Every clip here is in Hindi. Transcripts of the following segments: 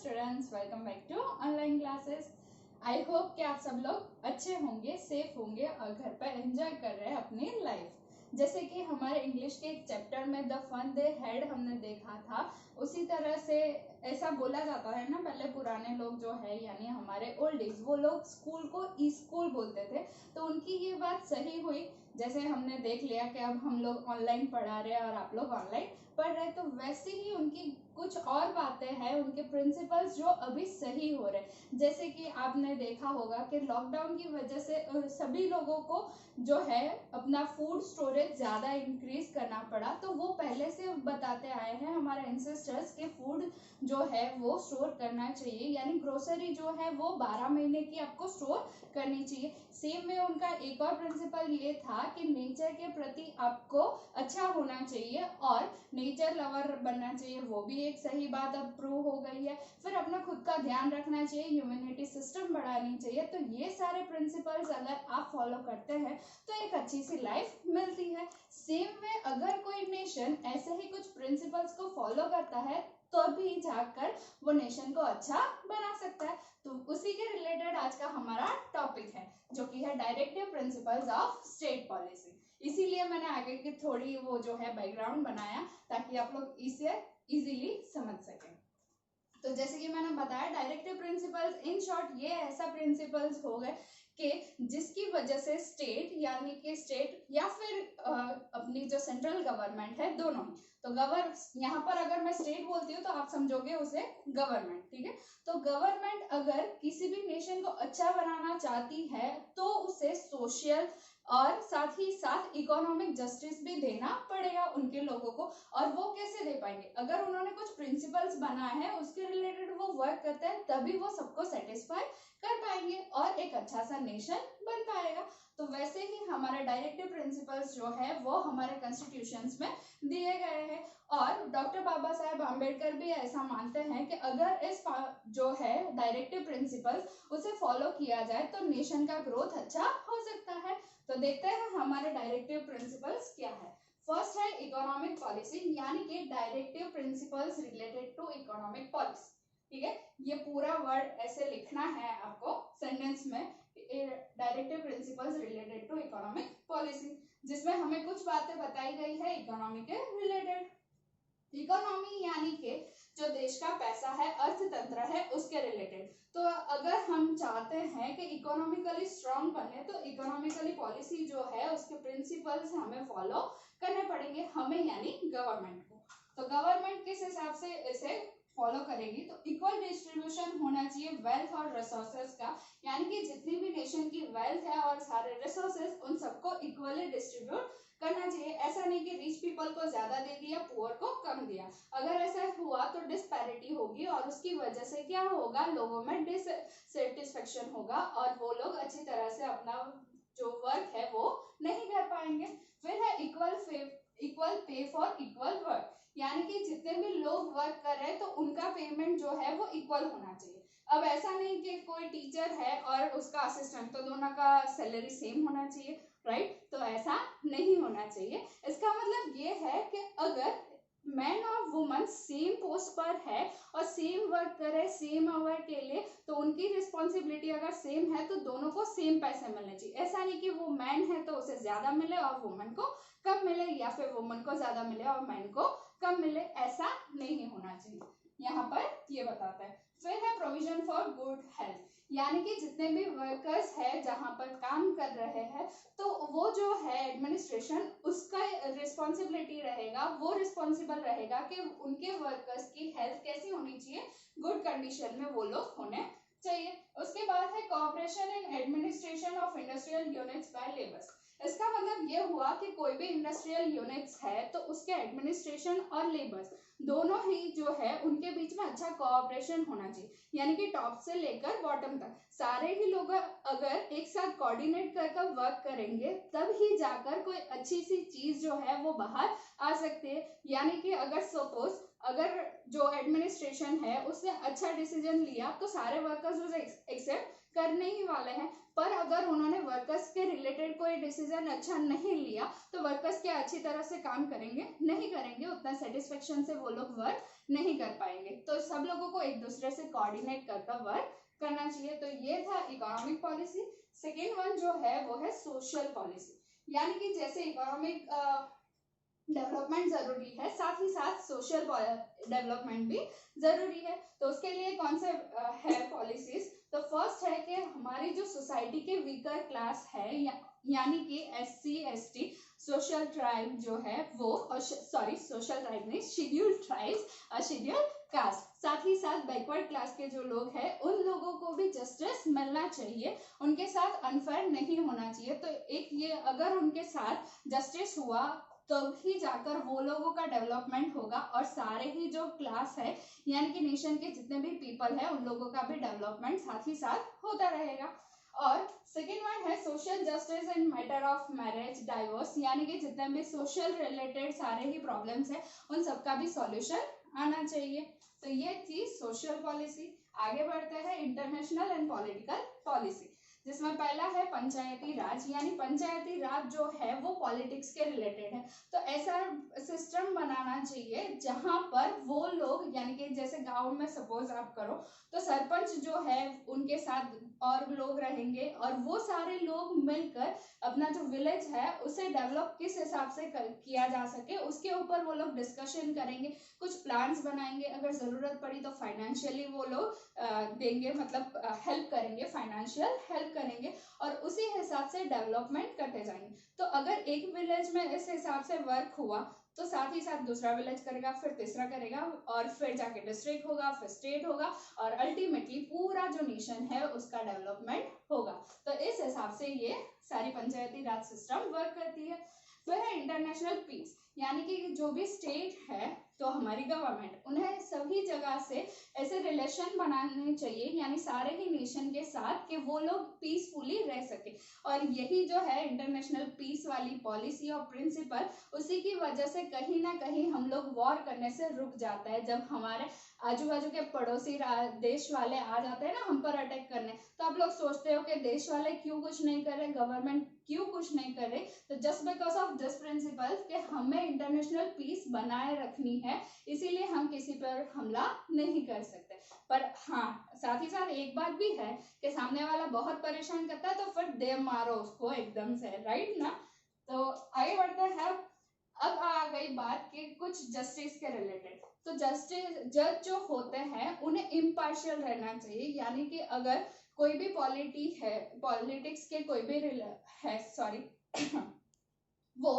Students, welcome back to online classes. I hope कि आप सब लोग अच्छे होंगे, सेफ होंगे और घर पर एंजॉय कर रहे हैं अपनी लाइफ। जैसे कि हमारे इंग्लिश के एक चैप्टर में द फन दे हैड हमने देखा था, उसी तरह से ऐसा बोला जाता है ना, पहले पुराने लोग जो है यानी हमारे ओल्ड एज, वो लोग स्कूल को ई स्कूल बोलते थे। तो उनकी ये बात सही हुई। जैसे हमने देख लिया कि अब हम लोग ऑनलाइन पढ़ा रहे हैं और आप लोग ऑनलाइन पढ़ रहे, तो वैसे ही उनकी कुछ और बातें हैं, उनके प्रिंसिपल्स जो अभी सही हो रहे। जैसे कि आपने देखा होगा कि लॉकडाउन की वजह से सभी लोगों को जो है अपना फूड स्टोरेज ज्यादा इंक्रीज करना पड़ा। तो वो पहले से बताते आए हैं हमारे एंसेस्टर्स के फूड जो है वो स्टोर करना चाहिए, यानी ग्रोसरी जो है वो 12 महीने की आपको स्टोर करनी चाहिए। सेम में उनका एक और प्रिंसिपल ये था कि नेचर के प्रति आपको अच्छा होना चाहिए और नेचर लवर बनना चाहिए, वो भी एक सही बात अब प्रूव हो गई है। फिर अपना खुद का ध्यान रखना चाहिए, इम्यूनिटी सिस्टम बढ़ानी चाहिए। तो ये सारे प्रिंसिपल्स अगर आप फॉलो करते हैं तो एक अच्छी सी लाइफ मिलती है। सेम में अगर कोई नेशन ऐसे ही कुछ प्रिंसिपल्स को फॉलो करता है तो भी जाकर वो नेशन को अच्छा बना सकता है। तो उसी के रिलेटेड आज का हमारा टॉपिक है, जो कि है directive principles of state policy. इसीलिए मैंने आगे की थोड़ी वो जो है बैकग्राउंड बनाया ताकि आप लोग इसे इजीली समझ सकें। तो जैसे कि मैंने बताया, डायरेक्टिव प्रिंसिपल्स इन शॉर्ट ये ऐसा प्रिंसिपल्स हो गए कि जिसकी वजह से स्टेट यानी कि स्टेट या फिर अपनी जो सेंट्रल गवर्नमेंट है, दोनों ही। तो यहाँ पर अगर मैं स्टेट बोलती हूँ तो आप समझोगे उसे गवर्नमेंट, ठीक है। तो गवर्नमेंट अगर किसी भी नेशन को अच्छा बनाना चाहती है तो उसे सोशल और साथ ही साथ इकोनॉमिक जस्टिस भी देना पड़ेगा उनके लोगों को। और वो कैसे दे पाएंगे? अगर उन्होंने कुछ प्रिंसिपल्स बनाए हैं, उसके रिलेटेड वो वर्क करते हैं, तभी वो सबको सेटिस्फाई कर पाएंगे और एक अच्छा सा नेशन बन पाएगा। तो वैसे ही हमारे डायरेक्टिव प्रिंसिपल्स जो है वो हमारे कॉन्स्टिट्यूशंस में दिए गए हैं। और डॉक्टर बाबा साहेब आम्बेडकर भी ऐसा मानते हैं कि अगर इस जो है डायरेक्टिव प्रिंसिपल्स उसे फॉलो किया जाए तो नेशन का ग्रोथ अच्छा हो सकता है। तो देखते हैं हमारे डायरेक्टिव प्रिंसिपल्स क्या है। फर्स्ट है इकोनॉमिक पॉलिसी, यानी कि directive principles related to economic policy. ठीक है, ये पूरा वर्ड ऐसे लिखना है आपको सेंटेंस में, directive principles related to economic policy, जिसमें हमें कुछ बातें बताई गई है इकोनॉमी के रिलेटेड। इकोनॉमी यानी कि जो देश का पैसा है, अर्थतंत्र है, उसके रिलेटेड। तो अगर हम चाहते हैं कि इकोनॉमिकली स्ट्रांग बने तो इकोनॉमिकली पॉलिसी जो है उसके प्रिंसिपल्स हमें फॉलो करने पड़ेंगे, हमें यानी गवर्नमेंट को। तो गवर्नमेंट किस हिसाब से इसे फॉलो करेगी? तो इक्वल डिस्ट्रीब्यूशन होना चाहिए वेल्थ और रिसोर्सेज का, यानी कि जितनी भी नेशन की वेल्थ है और सारे रिसोर्सेज उन सबको इक्वली डिस्ट्रीब्यूट करना चाहिए। ऐसा नहीं कि रिच पीपल को ज्यादा दे दिया, पुअर को कम दिया। अगर ऐसा हुआ तो डिस्पैरिटी होगी और उसकी वजह से क्या होगा, लोगों में डिससेटिस्फेक्शन होगा और वो लोग अच्छी तरह से अपना जो वर्क है वो नहीं कर पाएंगे। फिर है equal pay for equal work, यानी कि जितने भी लोग वर्क कर रहे हैं तो उनका पेमेंट जो है वो इक्वल होना चाहिए। अब ऐसा नहीं कि कोई टीचर है और उसका असिस्टेंट, तो दोनों का सैलरी सेम होना चाहिए, राइट? तो ऐसा नहीं होना चाहिए। इसका मतलब ये है कि अगर मैन और वुमन सेम पोस्ट पर है और सेम वर्क करे सेम आवर के लिए, तो उनकी रिस्पॉन्सिबिलिटी अगर सेम है तो दोनों को सेम पैसे मिलने चाहिए। ऐसा नहीं कि वो मैन है तो उसे ज्यादा मिले और वुमन को कम मिले, या फिर वुमन को ज्यादा मिले और मैन को कम मिले, ऐसा नहीं होना चाहिए। यहाँ पर ये बताता है। फिर है प्रोविजन फॉर गुड हेल्थ, यानी कि जितने भी वर्कर्स है जहाँ पर काम कर रहे हैं, तो वो जो है एडमिनिस्ट्रेशन, उसका रिस्पॉन्सिबिलिटी रहेगा, वो रिस्पॉन्सिबल रहेगा कि उनके वर्कर्स की हेल्थ कैसी होनी चाहिए, गुड कंडीशन में वो लोग होने चाहिए। उसके बाद है cooperation in administration of industrial units by labours. इसका मतलब ये हुआ कि कोई भी इंडस्ट्रियल यूनिट्स है तो उसके एडमिनिस्ट्रेशन और लेबर्स दोनों ही जो है उनके बीच में अच्छा कोऑपरेशन होना चाहिए, यानी कि टॉप से लेकर बॉटम तक सारे ही लोग अगर एक साथ कोऑर्डिनेट कर वर्क करेंगे तब ही जाकर कोई अच्छी सी चीज जो है वो बाहर आ सकती है। यानी कि अगर सपोज अगर जो एडमिनिस्ट्रेशन है उसने अच्छा डिसीजन लिया तो सारे वर्कर्स उसे एक्सेप्ट करने ही वाले हैं, पर अगर उन्होंने वर्कर्स के रिलेटेड कोई डिसीजन अच्छा नहीं लिया तो वर्कर्स क्या अच्छी तरह से काम करेंगे? नहीं करेंगे, उतना सेटिस्फेक्शन से वो लोग वर्क नहीं कर पाएंगे। तो सब लोगों को एक दूसरे से कोऑर्डिनेट करकर वर्क करना चाहिए। तो ये था इकोनॉमिक पॉलिसी। सेकेंड वन जो है वो है सोशल पॉलिसी, यानी कि जैसे इकोनॉमिक डेवलपमेंट जरूरी है, साथ ही साथ सोशल डेवलपमेंट भी जरूरी है। तो उसके लिए कौन से है पॉलिसीज? तो फर्स्ट है कि हमारी जो सोसाइटी के वीकर क्लास है यानी कि SC ST सोशल ट्राइब जो है वो, सॉरी सोशल ट्राइब नहीं, शेड्यूल्ड ट्राइब्स और शेड्यूल्ड कास्ट, साथ ही साथ बैकवर्ड क्लास के जो लोग हैं उन लोगों को भी जस्टिस मिलना चाहिए, उनके साथ अनफेयर नहीं होना चाहिए। तो एक ये अगर उनके साथ जस्टिस हुआ तभी जाकर वो लोगों का डेवलपमेंट होगा और सारे ही जो क्लास है यानी कि नेशन के जितने भी पीपल है उन लोगों का भी डेवलपमेंट साथ ही साथ होता रहेगा। और सेकेंड वन है social justice in matter of marriage divorce, यानी कि जितने भी सोशल रिलेटेड सारे ही प्रॉब्लम्स है उन सबका भी सॉल्यूशन आना चाहिए। तो ये थी सोशल पॉलिसी। आगे बढ़ते हैं इंटरनेशनल एंड पॉलिटिकल पॉलिसी, जिसमें पहला है पंचायती राज, यानी पंचायती राज जो है वो पॉलिटिक्स के रिलेटेड है। तो ऐसा सिस्टम बनाना चाहिए जहां पर वो लोग, यानी कि जैसे गांव में सपोज आप करो तो सरपंच जो है उनके साथ और लोग रहेंगे और वो सारे लोग मिलकर अपना जो विलेज है उसे डेवलप किस हिसाब से किया जा सके उसके ऊपर वो लोग डिस्कशन करेंगे, कुछ प्लान्स बनाएंगे, अगर जरूरत पड़ी तो फाइनेंशियली वो लोग देंगे, मतलब हेल्प करेंगे, फाइनेंशियल हेल्प करेंगे और उसी हिसाब से डेवलपमेंट करते जाएंगे। तो अगर एक विलेज में इस हिसाब से वर्क हुआ तो साथ ही साथ दूसरा विलेज करेगा, फिर तीसरा करेगा और फिर जाके डिस्ट्रिक्ट होगा, फिर स्टेट होगा और अल्टीमेटली पूरा जो नेशन है उसका डेवलपमेंट होगा। तो इस हिसाब से ये सारी पंचायती राज सिस्टम वर्क करती है। फिर है इंटरनेशनल पीस, यानी कि जो भी स्टेट है तो हमारी गवर्नमेंट उन्हें सभी जगह से ऐसे रिलेशन बनाने चाहिए, यानी सारे ही नेशन के साथ कि वो लोग पीसफुली रह सके। और यही जो है इंटरनेशनल पीस वाली पॉलिसी और प्रिंसिपल, उसी की वजह से कहीं ना कहीं हम लोग वॉर करने से रुक जाता है। जब हमारे आजू बाजू के पड़ोसी देश वाले आ जाते हैं ना हम पर अटैक करने, तो आप लोग सोचते हो कि देश वाले क्यों कुछ नहीं कर रहे, गवर्नमेंट क्यों कुछ नहीं कर रहे? तो just because of this principle कि हमें इंटरनेशनल पीस बनाए रखनी है, इसीलिए हम किसी पर हमला नहीं कर सकते। पर हाँ, साथ ही साथ एक बात भी है कि सामने वाला बहुत परेशान करता है तो फिर दे मारो उसको एकदम से, राइट ना? तो आगे बढ़ते हैं। अब आ गई बात कि कुछ जस्टिस के रिलेटेड। तो जस्टिस जज जो होते हैं उन्हें इम्पार्शियल रहना चाहिए, यानी कि अगर कोई भी पॉलिटिक्स के कोई भी है सॉरी वो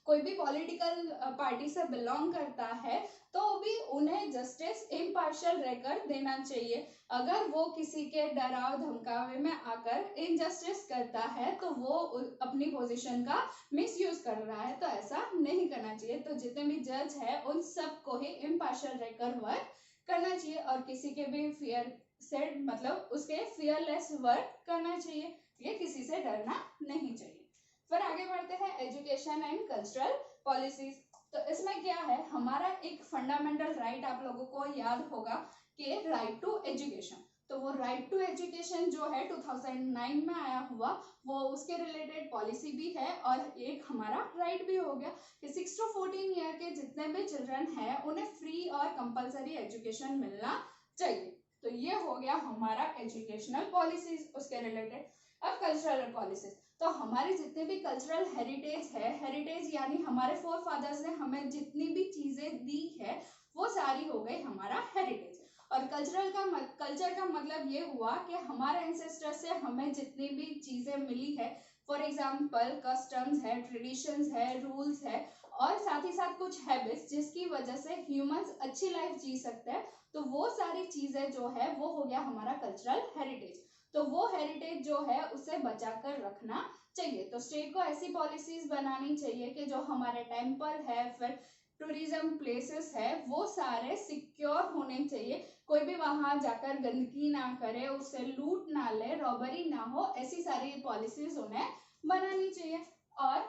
कोई भी पॉलिटिकल पार्टी से बिलोंग करता है तो भी उन्हें जस्टिस इम्पार्शियल रहकर देना चाहिए। अगर वो किसी के डराव धमकावे में आकर इनजस्टिस करता है तो वो अपनी पोजीशन का मिसयूज कर रहा है, तो ऐसा नहीं करना चाहिए। तो जितने भी जज है उन सबको ही इम्पार्शियल रहकर वर्क करना चाहिए और किसी के भी फियर से, मतलब उसके फियरलेस वर्क करना चाहिए, ये किसी से डरना नहीं चाहिए। फिर आगे बढ़ते हैं एजुकेशन एंड कल्चरल पॉलिसीज। तो इसमें क्या है, हमारा एक फंडामेंटल राइट आप लोगों को याद होगा कि राइट टू एजुकेशन। तो वो राइट टू एजुकेशन जो है 2009 में आया हुआ, वो उसके रिलेटेड पॉलिसी भी है और एक हमारा राइट भी हो गया कि 6 to 14 ईयर के जितने भी चिल्ड्रन हैं उन्हें फ्री और कंपलसरी एजुकेशन मिलना चाहिए। तो ये हो गया हमारा एजुकेशनल पॉलिसीज उसके रिलेटेड। अब कल्चरल पॉलिसीज, तो हमारे जितने भी कल्चरल हेरिटेज है, हेरिटेज यानी हमारे फोर फादर्स ने हमें जितनी भी चीजें दी है वो सारी हो गई हमारा हेरिटेज। और कल्चर का मतलब ये हुआ कि हमारे एंसेस्टर से हमें जितनी भी चीजें मिली है, फॉर एग्जाम्पल कस्टम्स है, ट्रेडिशंस है, रूल्स है और साथ ही साथ कुछ हैबिट्स जिसकी वजह से ह्यूमंस अच्छी लाइफ जी सकते हैं, तो वो सारी चीजें जो है वो हो गया हमारा कल्चरल हेरिटेज। तो वो हेरिटेज जो है उसे बचाकर रखना चाहिए। तो स्टेट को ऐसी पॉलिसीज बनानी चाहिए कि जो हमारे टेम्पल है, फिर टूरिज्म प्लेसेस है, वो सारे सिक्योर होने चाहिए, कोई भी वहां जाकर गंदगी ना करे, उससे लूट ना ले, रॉबरी ना हो, ऐसी सारी पॉलिसीज उन्हें बनानी चाहिए। और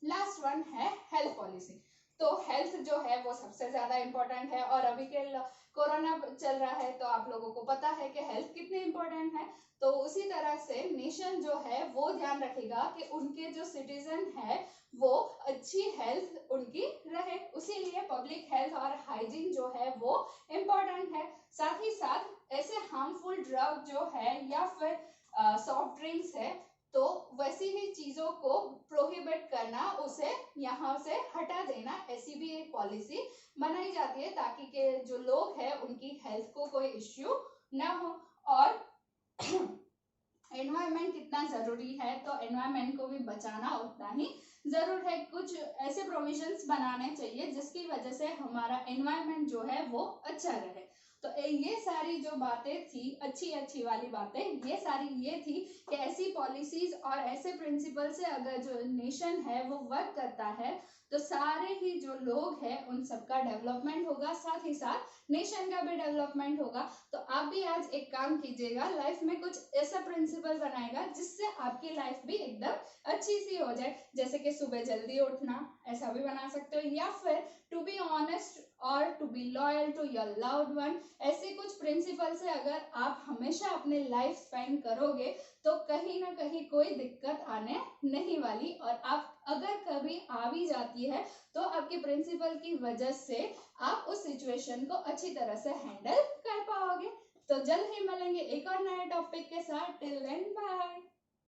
लास्ट वन है हेल्थ पॉलिसी। तो हेल्थ जो है वो सबसे ज्यादा इम्पोर्टेंट है। और अभी के कोरोना चल रहा है तो आप लोगों को पता है कि हेल्थ कितनी इम्पोर्टेंट है। तो उसी तरह से नेशन जो है वो ध्यान रखेगा कि उनके जो सिटीजन है वो अच्छी हेल्थ उनकी रहे। उसीलिए पब्लिक हेल्थ और हाइजीन जो है वो इम्पोर्टेंट है। साथ ही साथ ऐसे हार्मफुल ड्रग जो है या फिर सॉफ्ट ड्रिंक्स है तो वैसी ही चीजों को प्रोहिबिट करना, उसे यहाँ से हटा देना, ऐसी भी एक पॉलिसी बनाई जाती है ताकि के जो लोग हैं उनकी हेल्थ को कोई इश्यू ना हो। और एनवायरमेंट कितना जरूरी है तो एनवायरमेंट को भी बचाना उतना ही जरूर है। कुछ ऐसे प्रोविजंस बनाने चाहिए जिसकी वजह से हमारा एनवायरमेंट जो है वो अच्छा रहे। तो ये सारी जो बातें थी अच्छी अच्छी वाली बातें, ये सारी ये थी कि ऐसी पॉलिसीज और ऐसे प्रिंसिपल से अगर जो नेशन है वो वर्क करता है तो सारे ही जो लोग हैं उन सबका डेवलपमेंट होगा, साथ ही साथ नेशन का भी डेवलपमेंट होगा। तो आप भी आज एक काम कीजिएगा, लाइफ में कुछ ऐसा प्रिंसिपल बनाएगा जिससे आपकी लाइफ भी एकदम अच्छी सी हो जाए। जैसे कि सुबह जल्दी उठना, ऐसा भी बना सकते हो, या फिर टू बी ऑनेस्ट और to be loyal to your loved one. ऐसे कुछ प्रिंसिपल से अगर आप हमेशा अपने लाइफ स्पेंड करोगे तो कहीं ना कहीं कोई दिक्कत आने नहीं वाली। और आप अगर कभी आ भी जाती है तो आपके प्रिंसिपल की वजह से आप उस सिचुएशन को अच्छी तरह से हैंडल कर पाओगे। तो जल्द ही मिलेंगे एक और नए टॉपिक के साथ। Till then bye.